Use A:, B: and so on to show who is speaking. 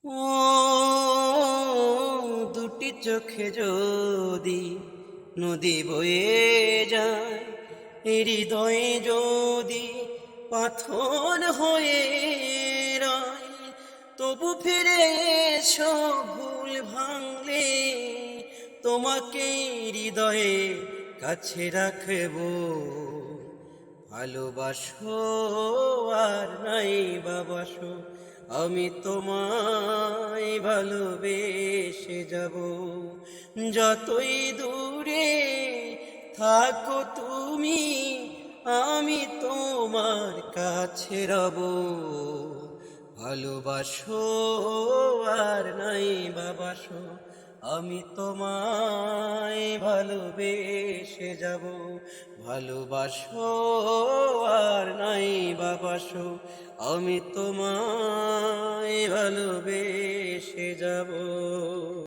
A: ও দুটি চোখে যদি নদী বয়ে যায়, হৃদয়ে যদি পাথর হয়ে রয়, তবু ফিরে এসো ভুল ভাঙলে, তোমাকে হৃদয়ে কাছে রাখবো। ভালোবাসো আর নাই বাবাসো, আমি তোমায় ভালোবেসে যাব। যতই দূরে থাকো তুমি, আমি তোমার কাছে রব। ভালোবাসো আর নাই বাবাসো, আমি তোমায় ভালোবেসে যাব। ভালোবাসো আর নাই বাবাসো, আমি তোমায় ভালোবেসে যাব।